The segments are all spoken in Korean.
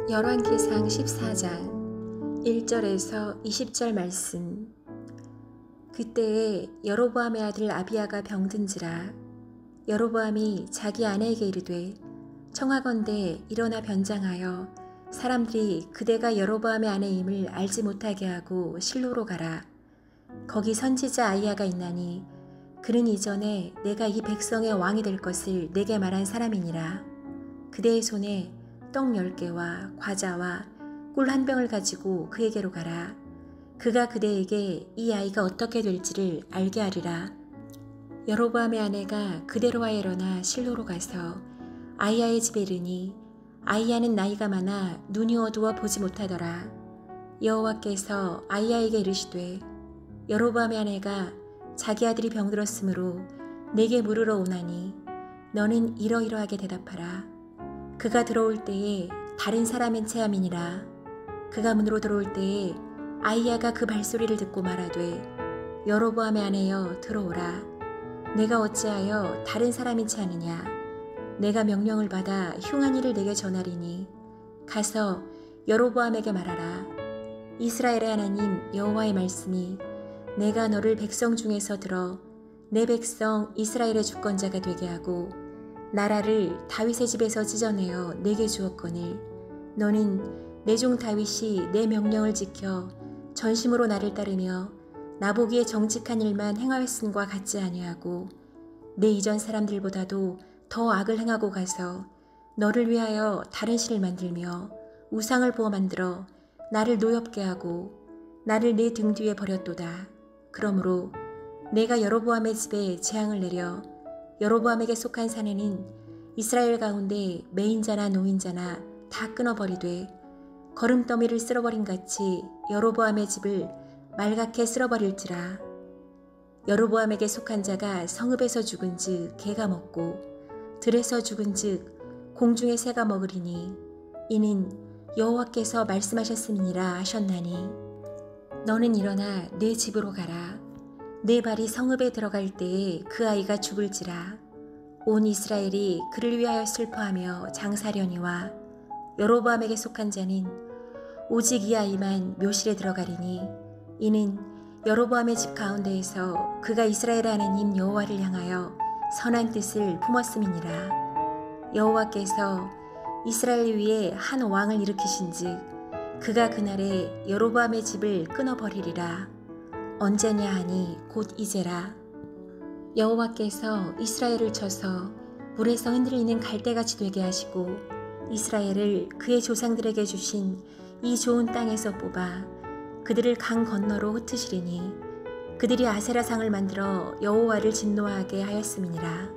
열왕기상 14장 1절에서 20절 말씀. 그때에 여로보암의 아들 아비야가 병든지라. 여로보암이 자기 아내에게 이르되 청하건대 일어나 변장하여 사람들이 그대가 여로보암의 아내임을 알지 못하게 하고 실로로 가라. 거기 선지자 아이야가 있나니 그는 이전에 내가 이 백성의 왕이 될 것을 내게 말한 사람이니라. 그대의 손에 떡 10개와 과자와 꿀 한 병을 가지고 그에게로 가라. 그가 그대에게 이 아이가 어떻게 될지를 알게 하리라. 여로보암의 아내가 그대로 하여 일어나 실로로 가서 아이야의 집에 이르니 아이야는 나이가 많아 눈이 어두워 보지 못하더라. 여호와께서 아이야에게 이르시되 여로보암의 아내가 자기 아들이 병들었으므로 내게 물으러 오나니 너는 이러이러하게 대답하라. 그가 들어올 때에 다른 사람인 체함이니라. 그가 문으로 들어올 때에 아이야가 그 발소리를 듣고 말하되 여로보암의 아내여 들어오라. 내가 어찌하여 다른 사람인 체하느냐. 내가 명령을 받아 흉한 일을 내게 전하리니 가서 여로보암에게 말하라. 이스라엘의 하나님 여호와의 말씀이 내가 너를 백성 중에서 들어 내 백성 이스라엘의 주권자가 되게 하고 나라를 다윗의 집에서 찢어내어 내게 주었거늘 너는 내 종 다윗이 내 명령을 지켜 전심으로 나를 따르며 나보기에 정직한 일만 행하였음과 같지 아니하고 내 이전 사람들보다도 더 악을 행하고 가서 너를 위하여 다른 신을 만들며 우상을 부어 만들어 나를 노엽게 하고 나를 내 등 뒤에 버렸도다. 그러므로 내가 여로보암의 집에 재앙을 내려 여로보암에게 속한 사내는 이스라엘 가운데 매인자나 노인자나 다 끊어버리되 거름더미를 쓸어버린 같이 여로보암의 집을 말갛게 쓸어버릴지라. 여로보암에게 속한 자가 성읍에서 죽은즉 개가 먹고 들에서 죽은즉 공중의 새가 먹으리니 이는 여호와께서 말씀하셨음이니라 하셨나니 너는 일어나 내 집으로 가라. 내 발이 성읍에 들어갈 때에 그 아이가 죽을지라. 온 이스라엘이 그를 위하여 슬퍼하며 장사려니와 여로보암에게 속한 자는 오직 이 아이만 묘실에 들어가리니 이는 여로보암의 집 가운데에서 그가 이스라엘의 하나님 여호와를 향하여 선한 뜻을 품었음이니라. 여호와께서 이스라엘 위에 한 왕을 일으키신즉 그가 그날에 여로보암의 집을 끊어버리리라. 언제냐 하니 곧 이제라. 여호와께서 이스라엘을 쳐서 물에서 흔들리는 갈대같이 되게 하시고 이스라엘을 그의 조상들에게 주신 이 좋은 땅에서 뽑아 그들을 강 건너로 흩으시리니 그들이 아세라상을 만들어 여호와를 진노하게 하였음이니라.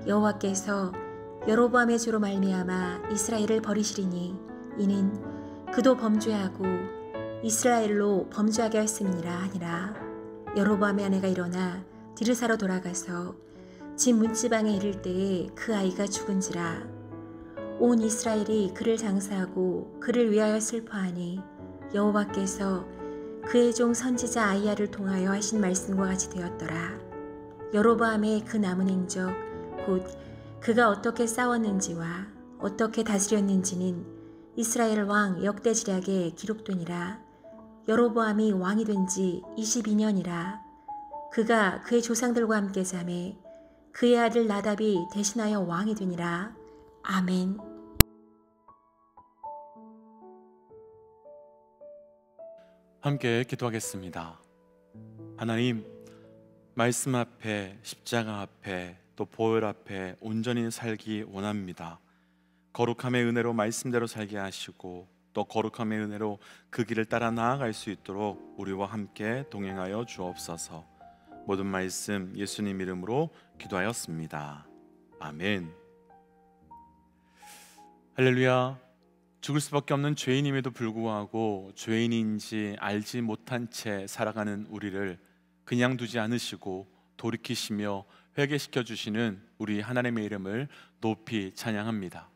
여호와께서 여로보암의 죄로 말미암아 이스라엘을 버리시리니 이는 그도 범죄하고 이스라엘로 범죄하게 하였음이니라 하니라. 여로보암의 아내가 일어나 디르사로 돌아가서 집 문지방에 이를 때에 그 아이가 죽은지라. 온 이스라엘이 그를 장사하고 그를 위하여 슬퍼하니 여호와께서 그의 종 선지자 아이야를 통하여 하신 말씀과 같이 되었더라. 여로보암의 그 남은 행적 곧 그가 어떻게 싸웠는지와 어떻게 다스렸는지는 이스라엘 왕 역대지략에 기록되니라. 여로보암이 왕이 된 지 22년이라. 그가 그의 조상들과 함께 자매 그의 아들 나답이 대신하여 왕이 되니라. 아멘. 함께 기도하겠습니다. 하나님, 말씀 앞에 십자가 앞에 또 보혈 앞에 온전히 살기 원합니다. 거룩함의 은혜로 말씀대로 살게 하시고 또 거룩함의 은혜로 그 길을 따라 나아갈 수 있도록 우리와 함께 동행하여 주옵소서. 모든 말씀 예수님 이름으로 기도하였습니다. 아멘. 할렐루야. 죽을 수밖에 없는 죄인임에도 불구하고 죄인인지 알지 못한 채 살아가는 우리를 그냥 두지 않으시고 돌이키시며 회개시켜 주시는 우리 하나님의 이름을 높이 찬양합니다.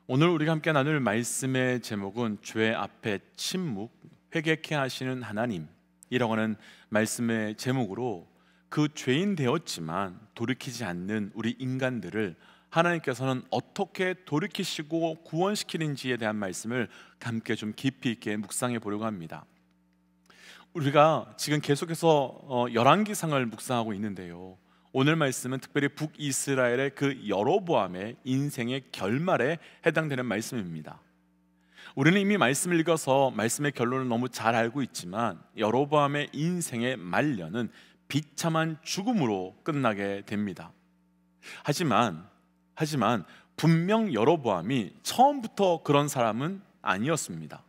오늘 우리가 함께 나눌 말씀의 제목은 죄 앞에 침묵, 회개케 하시는 하나님이라고 하는 말씀의 제목으로 그 죄인 되었지만 돌이키지 않는 우리 인간들을 하나님께서는 어떻게 돌이키시고 구원시키는지에 대한 말씀을 함께 좀 깊이 있게 묵상해 보려고 합니다. 우리가 지금 계속해서 열왕기상을 묵상하고 있는데요, 오늘 말씀은 특별히 북이스라엘의 그 여로보암의 인생의 결말에 해당되는 말씀입니다. 우리는 이미 말씀을 읽어서 말씀의 결론을 너무 잘 알고 있지만 여로보암의 인생의 말년은 비참한 죽음으로 끝나게 됩니다. 하지만 분명 여로보암이 처음부터 그런 사람은 아니었습니다.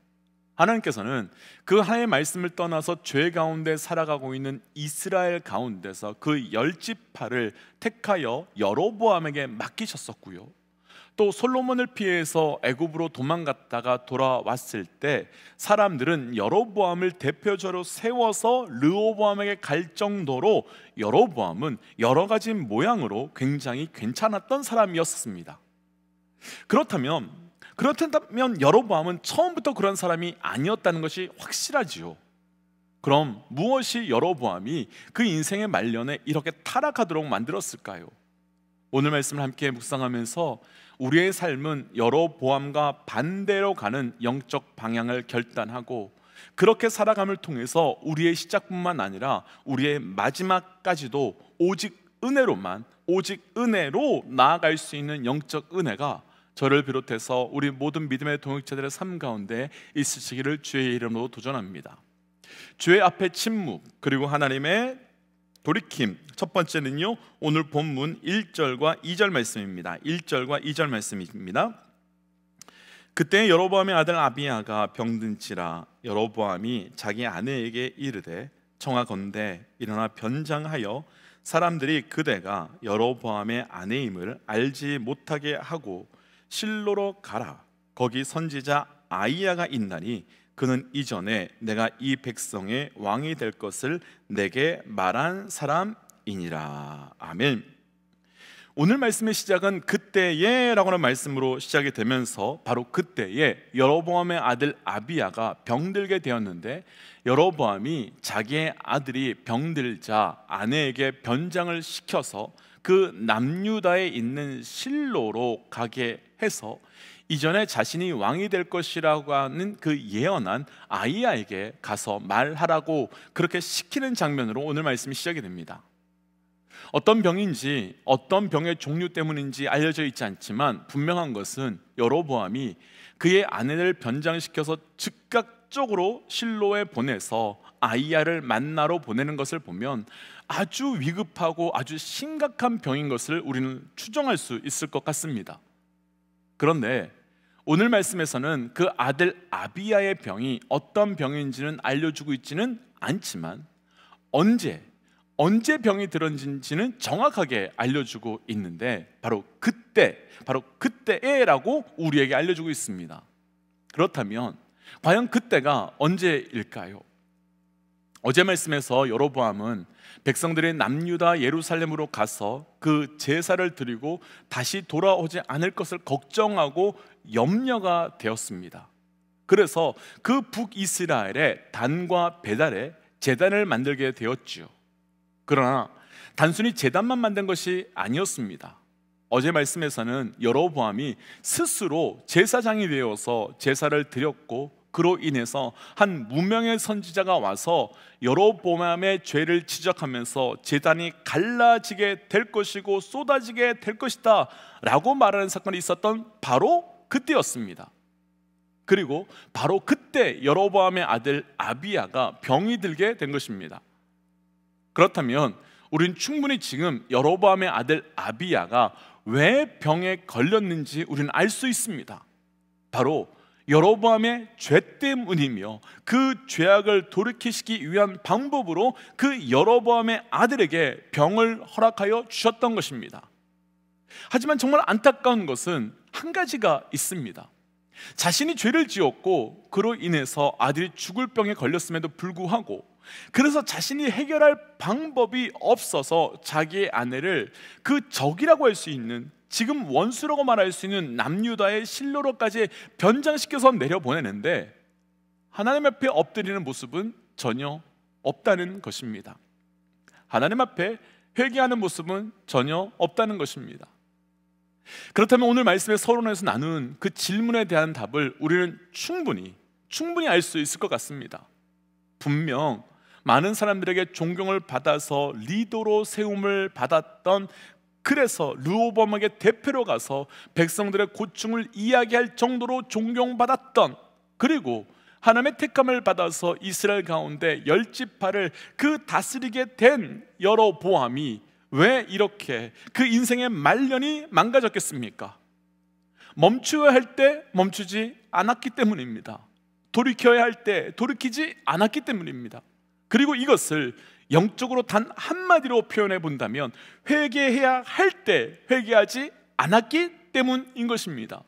하나님께서는 그 하나님의 말씀을 떠나서 죄 가운데 살아가고 있는 이스라엘 가운데서 그 10지파를 택하여 여로보암에게 맡기셨었고요, 또 솔로몬을 피해서 애굽으로 도망갔다가 돌아왔을 때 사람들은 여로보암을 대표자로 세워서 르호보암에게 갈 정도로 여로보암은 여러 가지 모양으로 굉장히 괜찮았던 사람이었습니다. 그렇다면 여로보암은 처음부터 그런 사람이 아니었다는 것이 확실하지요. 그럼 무엇이 여로보암이 그 인생의 말년에 이렇게 타락하도록 만들었을까요? 오늘 말씀을 함께 묵상하면서 우리의 삶은 여로보암과 반대로 가는 영적 방향을 결단하고 그렇게 살아감을 통해서 우리의 시작뿐만 아니라 우리의 마지막까지도 오직 은혜로 나아갈 수 있는 영적 은혜가 저를 비롯해서 우리 모든 믿음의 동역자들의 삶 가운데 있으시기를 주의 이름으로 도전합니다. 죄 앞에 침묵, 그리고 하나님의 돌이킴. 첫 번째는요, 오늘 본문 1절과 2절 말씀입니다. 1절과 2절 말씀입니다. 그때 여로보암의 아들 아비야가 병든지라 여로보암이 자기 아내에게 이르되 청하건대 일어나 변장하여 사람들이 그대가 여로보암의 아내임을 알지 못하게 하고 실로로 가라. 거기 선지자 아이야가 있나니 그는 이전에 내가 이 백성의 왕이 될 것을 내게 말한 사람이니라. 아멘. 오늘 말씀의 시작은 그때에 라고는 말씀으로 시작이 되면서 바로 그때에 여로보암의 아들 아비야가 병들게 되었는데, 여로보암이 자기의 아들이 병들자 아내에게 변장을 시켜서 그 남유다에 있는 실로로 가게 해서 이전에 자신이 왕이 될 것이라고 하는 그 예언한 아이야에게 가서 말하라고 그렇게 시키는 장면으로 오늘 말씀이 시작이 됩니다. 어떤 병인지 어떤 병의 종류 때문인지 알려져 있지 않지만 분명한 것은 여로보암이 그의 아내를 변장시켜서 즉각적으로 실로에 보내서 아이야를 만나러 보내는 것을 보면 아주 위급하고 아주 심각한 병인 것을 우리는 추정할 수 있을 것 같습니다. 그런데 오늘 말씀에서는 그 아들 아비야의 병이 어떤 병인지는 알려주고 있지는 않지만 언제 병이 들었는지는 정확하게 알려주고 있는데 바로 그때에라고 우리에게 알려주고 있습니다. 그렇다면 과연 그때가 언제일까요? 어제 말씀에서 여로보암은 백성들이 남유다 예루살렘으로 가서 그 제사를 드리고 다시 돌아오지 않을 것을 걱정하고 염려가 되었습니다. 그래서 그 북이스라엘의 단과 베달에 제단을 만들게 되었지요. 그러나 단순히 제단만 만든 것이 아니었습니다. 어제 말씀에서는 여로보암이 스스로 제사장이 되어서 제사를 드렸고 그로 인해서 한 무명의 선지자가 와서 여로보암의 죄를 지적하면서 제단이 갈라지게 될 것이고 쏟아지게 될 것이다 라고 말하는 사건이 있었던 바로 그때였습니다. 그리고 바로 그때 여로보암의 아들 아비야가 병이 들게 된 것입니다. 그렇다면 우리는 충분히 지금 여로보암의 아들 아비야가 왜 병에 걸렸는지 우리는 알 수 있습니다. 바로 여로보암의 죄 때문이며 그 죄악을 돌이키시기 위한 방법으로 그 여로보암의 아들에게 병을 허락하여 주셨던 것입니다. 하지만 정말 안타까운 것은 한 가지가 있습니다. 자신이 죄를 지었고 그로 인해서 아들이 죽을 병에 걸렸음에도 불구하고 그래서 자신이 해결할 방법이 없어서 자기의 아내를 그 적이라고 할 수 있는, 지금 원수라고 말할 수 있는 남유다의 실로로까지 변장시켜서 내려보내는데 하나님 앞에 엎드리는 모습은 전혀 없다는 것입니다. 하나님 앞에 회개하는 모습은 전혀 없다는 것입니다. 그렇다면 오늘 말씀의 서론에서 나눈 그 질문에 대한 답을 우리는 충분히 알 수 있을 것 같습니다. 분명 많은 사람들에게 존경을 받아서 리더로 세움을 받았던, 그래서 르호보암에게 대표로 가서 백성들의 고충을 이야기할 정도로 존경받았던, 그리고 하나님의 택함을 받아서 이스라엘 가운데 10지파를 그 다스리게 된 여로보암이 왜 이렇게 그 인생의 말년이 망가졌겠습니까? 멈추어야 할 때 멈추지 않았기 때문입니다. 돌이켜야 할 때 돌이키지 않았기 때문입니다. 그리고 이것을 영적으로 단 한마디로 표현해 본다면 회개해야 할 때 회개하지 않았기 때문인 것입니다.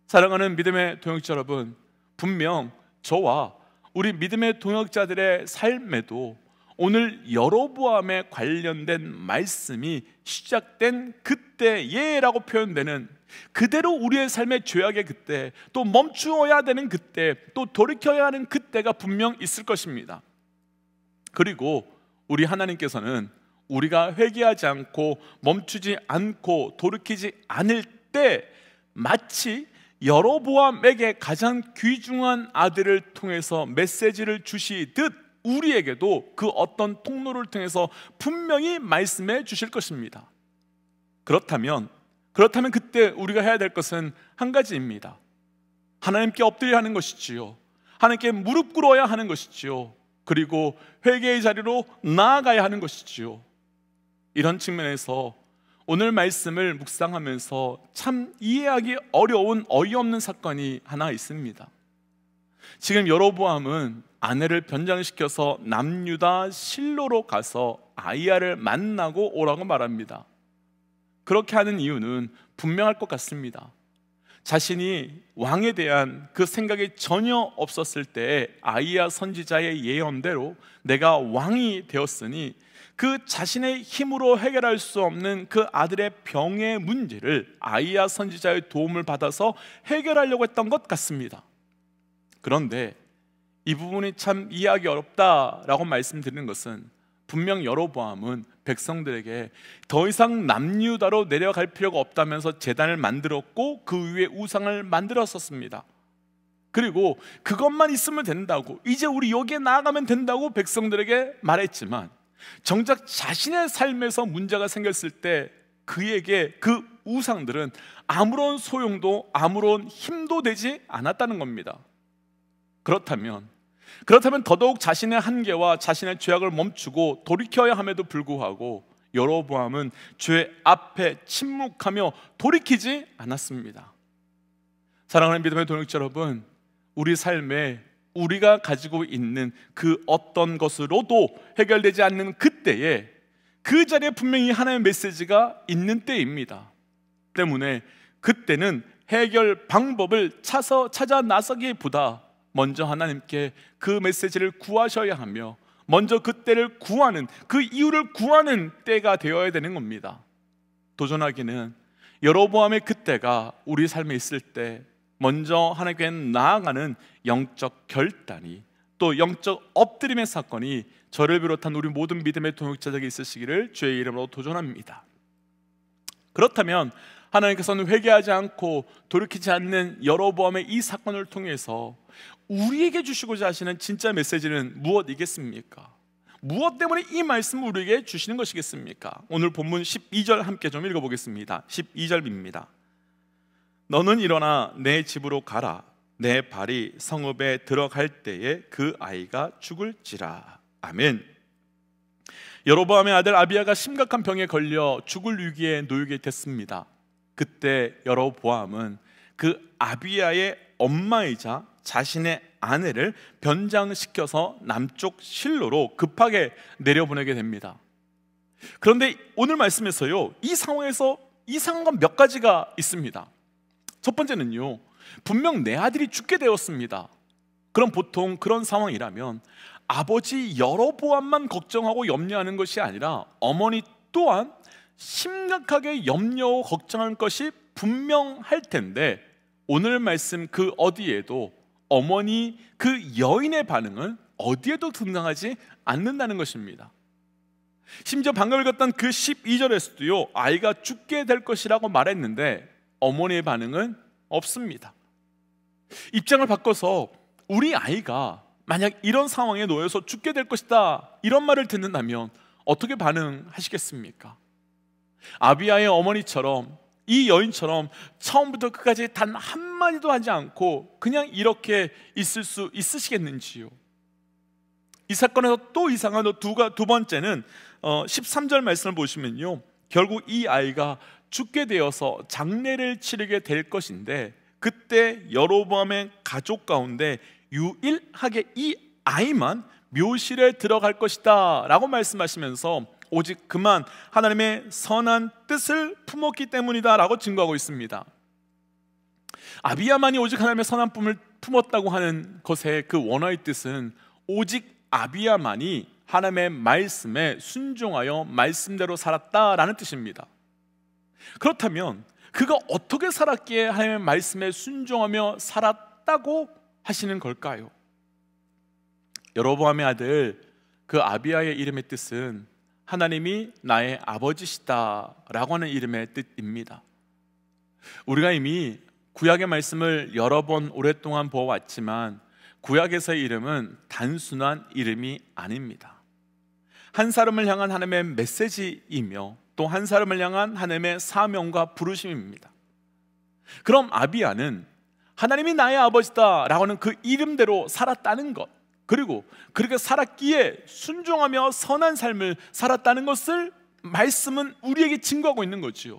사랑하는 믿음의 동역자 여러분, 분명 저와 우리 믿음의 동역자들의 삶에도 오늘 여로보암에 관련된 말씀이 시작된 그때예라고 표현되는, 그대로 우리의 삶의 죄악의 그때, 또 멈추어야 되는 그때, 또 돌이켜야 하는 그때가 분명 있을 것입니다. 그리고 우리 하나님께서는 우리가 회개하지 않고 멈추지 않고 돌이키지 않을 때 마치 여로보암에게 가장 귀중한 아들을 통해서 메시지를 주시듯 우리에게도 그 어떤 통로를 통해서 분명히 말씀해 주실 것입니다. 그렇다면 그때 우리가 해야 될 것은 한 가지입니다. 하나님께 엎드려야 하는 것이지요. 하나님께 무릎 꿇어야 하는 것이지요. 그리고 회개의 자리로 나아가야 하는 것이지요. 이런 측면에서 오늘 말씀을 묵상하면서 참 이해하기 어려운 어이없는 사건이 하나 있습니다. 지금 여로보암은 아내를 변장시켜서 남유다 실로로 가서 아이야를 만나고 오라고 말합니다. 그렇게 하는 이유는 분명할 것 같습니다. 자신이 왕에 대한 그 생각이 전혀 없었을 때 아이야 선지자의 예언대로 내가 왕이 되었으니 그 자신의 힘으로 해결할 수 없는 그 아들의 병의 문제를 아이야 선지자의 도움을 받아서 해결하려고 했던 것 같습니다. 그런데 이 부분이 참 이해하기 어렵다라고 말씀드리는 것은 분명 여로보암은 백성들에게 더 이상 남유다로 내려갈 필요가 없다면서 제단을 만들었고 그 위에 우상을 만들었었습니다. 그리고 그것만 있으면 된다고, 이제 우리 여기에 나아가면 된다고 백성들에게 말했지만 정작 자신의 삶에서 문제가 생겼을 때 그에게 그 우상들은 아무런 소용도 아무런 힘도 되지 않았다는 겁니다. 그렇다면 더더욱 자신의 한계와 자신의 죄악을 멈추고 돌이켜야 함에도 불구하고 여로보암은 죄 앞에 침묵하며 돌이키지 않았습니다. 사랑하는 믿음의 동역자 여러분, 우리 삶에 우리가 가지고 있는 그 어떤 것으로도 해결되지 않는 그때에 그 자리에 분명히 하나님의 메시지가 있는 때입니다. 때문에 그때는 해결 방법을 찾아 나서기보다 먼저 하나님께 그 메시지를 구하셔야 하며 먼저 그때를 구하는, 그 이유를 구하는 때가 되어야 되는 겁니다. 도전하기는 여로보암의 그때가 우리 삶에 있을 때 먼저 하나님께 나아가는 영적 결단이, 또 영적 엎드림의 사건이 저를 비롯한 우리 모든 믿음의 동역자들에게 있으시기를 주의 이름으로 도전합니다. 그렇다면 하나님께서는 회개하지 않고 돌이키지 않는 여로보암의 이 사건을 통해서 우리에게 주시고자 하시는 진짜 메시지는 무엇이겠습니까? 무엇 때문에 이 말씀을 우리에게 주시는 것이겠습니까? 오늘 본문 12절 함께 좀 읽어보겠습니다. 12절입니다. 너는 일어나 내 집으로 가라. 내 발이 성읍에 들어갈 때에 그 아이가 죽을지라. 아멘. 여로보암의 아들 아비야가 심각한 병에 걸려 죽을 위기에 놓이게 됐습니다. 그때 여로보암은 그 아비야의 엄마이자 자신의 아내를 변장시켜서 남쪽 실로로 급하게 내려보내게 됩니다. 그런데 오늘 말씀에서요, 이 상황에서 이상한 건 몇 가지가 있습니다. 첫 번째는요, 분명 내 아들이 죽게 되었습니다. 그럼 보통 그런 상황이라면 아버지 여로보암만 걱정하고 염려하는 것이 아니라 어머니 또한 심각하게 염려하고 걱정할 것이 분명할 텐데, 오늘 말씀 그 어디에도 어머니 그 여인의 반응은 어디에도 등장하지 않는다는 것입니다. 심지어 방금 읽었던 그 12절에서도요, 아이가 죽게 될 것이라고 말했는데 어머니의 반응은 없습니다. 입장을 바꿔서 우리 아이가 만약 이런 상황에 놓여서 죽게 될 것이다, 이런 말을 듣는다면 어떻게 반응하시겠습니까? 아비야의 어머니처럼, 이 여인처럼 처음부터 끝까지 단 한마디도 하지 않고 그냥 이렇게 있을 수 있으시겠는지요? 이 사건에서 또 이상한 두 번째는 13절 말씀을 보시면요, 결국 이 아이가 죽게 되어서 장례를 치르게 될 것인데, 그때 여로보암의 가족 가운데 유일하게 이 아이만 묘실에 들어갈 것이다 라고 말씀하시면서 오직 그만 하나님의 선한 뜻을 품었기 때문이다 라고 증거하고 있습니다. 아비야만이 오직 하나님의 선한 꿈을 품었다고 하는 것의 그 원어의 뜻은 오직 아비야만이 하나님의 말씀에 순종하여 말씀대로 살았다라는 뜻입니다. 그렇다면 그가 어떻게 살았기에 하나님의 말씀에 순종하며 살았다고 하시는 걸까요? 여로보암의 아들 그 아비야의 이름의 뜻은 하나님이 나의 아버지시다 라고 하는 이름의 뜻입니다. 우리가 이미 구약의 말씀을 여러 번 오랫동안 보아왔지만 구약에서의 이름은 단순한 이름이 아닙니다. 한 사람을 향한 하나님의 메시지이며 또 한 사람을 향한 하나님의 사명과 부르심입니다. 그럼 아비야는 하나님이 나의 아버지다 라고 하는 그 이름대로 살았다는 것, 그리고 그렇게 살았기에 순종하며 선한 삶을 살았다는 것을 말씀은 우리에게 증거하고 있는 거지요.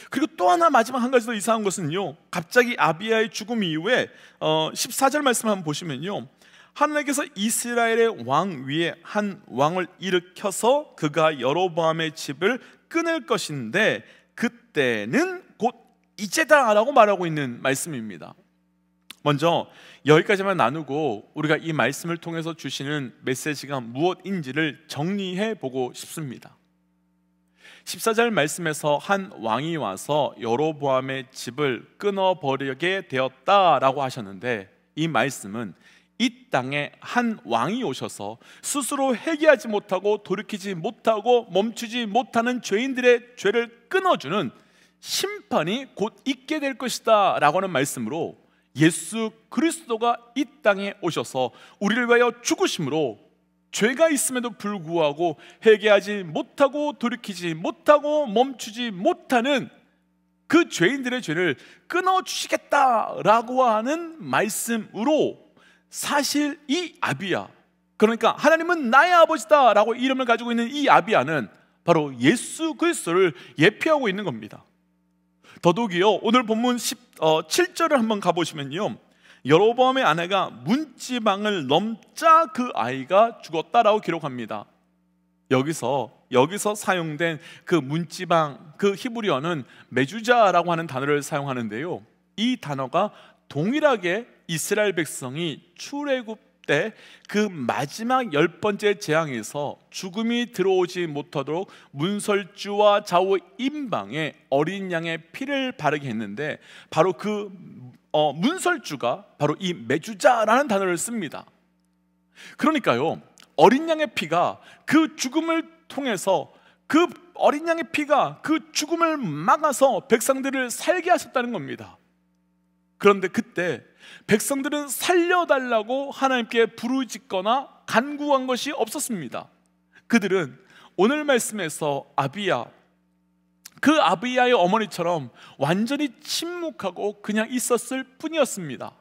그리고 또 하나, 마지막 한 가지 더 이상한 것은요, 갑자기 아비야의 죽음 이후에 14절 말씀 한번 보시면요, 하나님께서 이스라엘의 왕 위에 한 왕을 일으켜서 그가 여로보암의 집을 끊을 것인데 그때는 곧 이제다 라고 말하고 있는 말씀입니다. 먼저 여기까지만 나누고 우리가 이 말씀을 통해서 주시는 메시지가 무엇인지를 정리해 보고 싶습니다. 14절 말씀에서 한 왕이 와서 여로보암의 집을 끊어버리게 되었다라고 하셨는데, 이 말씀은 이 땅에 한 왕이 오셔서 스스로 회개하지 못하고 돌이키지 못하고 멈추지 못하는 죄인들의 죄를 끊어주는 심판이 곧 있게 될 것이다 라고 하는 말씀으로, 예수 그리스도가 이 땅에 오셔서 우리를 위하여 죽으심으로 죄가 있음에도 불구하고 회개하지 못하고 돌이키지 못하고 멈추지 못하는 그 죄인들의 죄를 끊어주시겠다라고 하는 말씀으로, 사실 이 아비야, 그러니까 하나님은 나의 아버지다 라고 이름을 가지고 있는 이 아비야는 바로 예수 그리스도를 예표하고 있는 겁니다. 더더욱이요, 오늘 본문 7절을 한번 가보시면요, 여로보암의 아내가 문지방을 넘자 그 아이가 죽었다라고 기록합니다. 여기서 사용된 그 문지방, 그 히브리어는 메주자라고 하는 단어를 사용하는데요, 이 단어가 동일하게 이스라엘 백성이 출애굽 때 그 마지막 10번째 재앙에서 죽음이 들어오지 못하도록 문설주와 좌우 임방에 어린 양의 피를 바르게 했는데, 바로 그 문설주가 바로 이 메주자라는 단어를 씁니다. 그러니까요, 어린 양의 피가 그 죽음을 통해서, 그 어린 양의 피가 그 죽음을 막아서 백성들을 살게 하셨다는 겁니다. 그런데 그때 백성들은 살려달라고 하나님께 부르짖거나 간구한 것이 없었습니다. 그들은 오늘 말씀에서 아비야, 그 아비야의 어머니처럼 완전히 침묵하고 그냥 있었을 뿐이었습니다.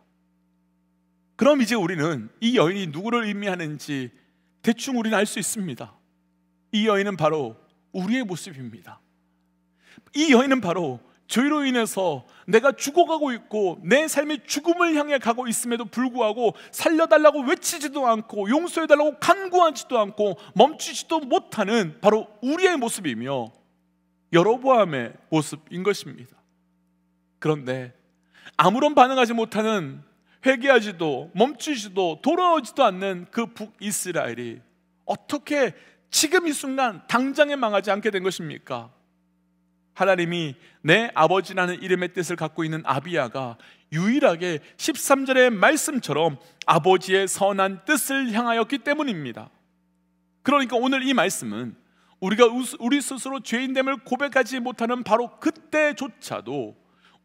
그럼 이제 우리는 이 여인이 누구를 의미하는지 대충 우리는 알 수 있습니다. 이 여인은 바로 우리의 모습입니다. 이 여인은 바로 죄로 인해서 내가 죽어가고 있고 내 삶이 죽음을 향해 가고 있음에도 불구하고 살려달라고 외치지도 않고 용서해달라고 간구하지도 않고 멈추지도 못하는 바로 우리의 모습이며 여로보암의 모습인 것입니다. 그런데 아무런 반응하지 못하는, 회개하지도 멈추지도 돌아오지도 않는 그 북이스라엘이 어떻게 지금 이 순간 당장에 망하지 않게 된 것입니까? 하나님이 내 아버지라는 이름의 뜻을 갖고 있는 아비야가 유일하게 13절의 말씀처럼 아버지의 선한 뜻을 향하였기 때문입니다. 그러니까 오늘 이 말씀은 우리가 우리 스스로 죄인됨을 고백하지 못하는 바로 그때조차도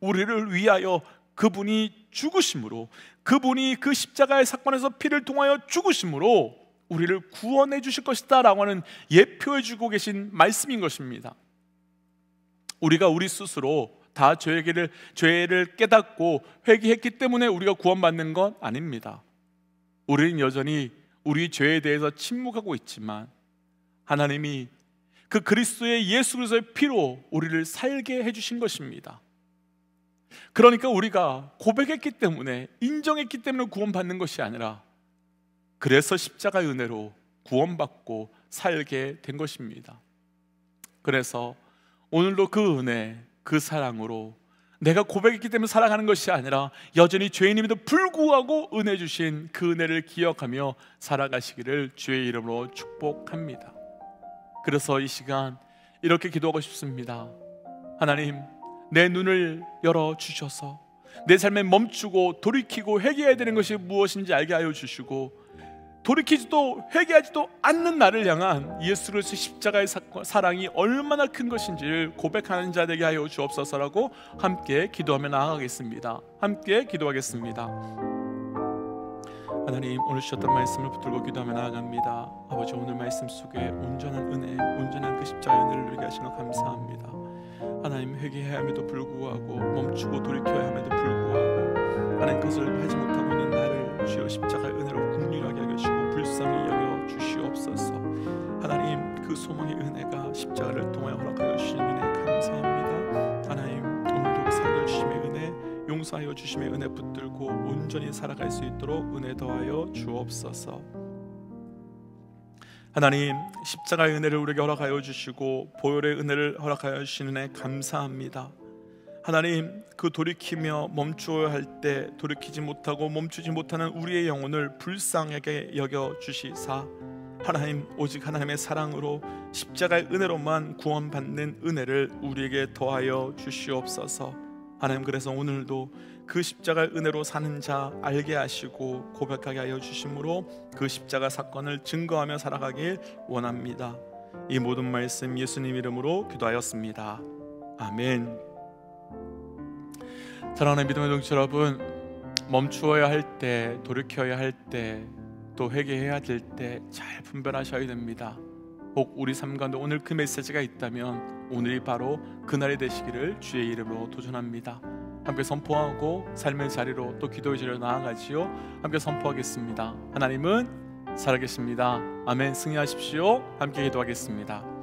우리를 위하여 그분이 죽으심으로, 그분이 그 십자가의 사건에서 피를 통하여 죽으심으로 우리를 구원해 주실 것이다 라고 하는 예표해 주고 계신 말씀인 것입니다. 우리가 우리 스스로 다 죄를 깨닫고 회개했기 때문에 우리가 구원받는 건 아닙니다. 우리는 여전히 우리 죄에 대해서 침묵하고 있지만 하나님이 그 그리스도의 예수 그리스도의 피로 우리를 살게 해주신 것입니다. 그러니까 우리가 고백했기 때문에, 인정했기 때문에 구원받는 것이 아니라 그래서 십자가의 은혜로 구원받고 살게 된 것입니다. 그래서 오늘도 그 은혜, 그 사랑으로 내가 고백했기 때문에 살아가는 것이 아니라 여전히 죄인임에도 불구하고 은혜 주신 그 은혜를 기억하며 살아가시기를 주의 이름으로 축복합니다. 그래서 이 시간 이렇게 기도하고 싶습니다. 하나님, 내 눈을 열어주셔서 내 삶에 멈추고 돌이키고 회개해야 되는 것이 무엇인지 알게 하여 주시고, 돌이키지도 회개하지도 않는 나를 향한 예수 그리스도의 십자가의 사랑이 얼마나 큰 것인지를 고백하는 자 되게 하여 주옵소서라고 함께 기도하며 나아가겠습니다. 함께 기도하겠습니다. 하나님, 오늘 주셨던 말씀을 붙들고 기도하며 나아갑니다. 아버지, 오늘 말씀 속에 온전한 은혜, 온전한 그 십자가의 은혜를 누리게 하신 것 감사합니다. 하나님, 회개해야 함에도 불구하고 멈추고 돌이켜야 함에도 불구하고 하나님, 그것을 하지 못하고 있는 나를 주여 십자가의 은혜로 긍휼하게 여기시고 불쌍히 여겨 주시옵소서. 하나님, 그 소망의 은혜가 십자가를 통하여 허락하여 주신 은혜 감사합니다. 하나님, 오늘도 살려주심의 은혜, 용서하여 주심의 은혜 붙들고 온전히 살아갈 수 있도록 은혜 더하여 주옵소서. 하나님, 십자가의 은혜를 우리에게 허락하여 주시고 보혈의 은혜를 허락하여 주시는 은혜 감사합니다. 하나님, 그 돌이키며 멈추어야 할 때 돌이키지 못하고 멈추지 못하는 우리의 영혼을 불쌍하게 여겨 주시사 하나님, 오직 하나님의 사랑으로 십자가의 은혜로만 구원받는 은혜를 우리에게 더하여 주시옵소서. 하나님, 그래서 오늘도 그 십자가의 은혜로 사는 자 알게 하시고 고백하게 하여 주심으로 그 십자가 사건을 증거하며 살아가길 원합니다. 이 모든 말씀 예수님 이름으로 기도하였습니다. 아멘. 사랑하는 믿음의 동지 여러분, 멈추어야 할 때, 돌이켜야 할 때, 또 회개해야 될 때 잘 분별하셔야 됩니다. 혹 우리 삶 가운데 오늘 그 메시지가 있다면 오늘이 바로 그날이 되시기를 주의 이름으로 도전합니다. 함께 선포하고 삶의 자리로 또 기도의 자리로 나아가지요. 함께 선포하겠습니다. 하나님은 살아계십니다. 아멘. 승리하십시오. 함께 기도하겠습니다.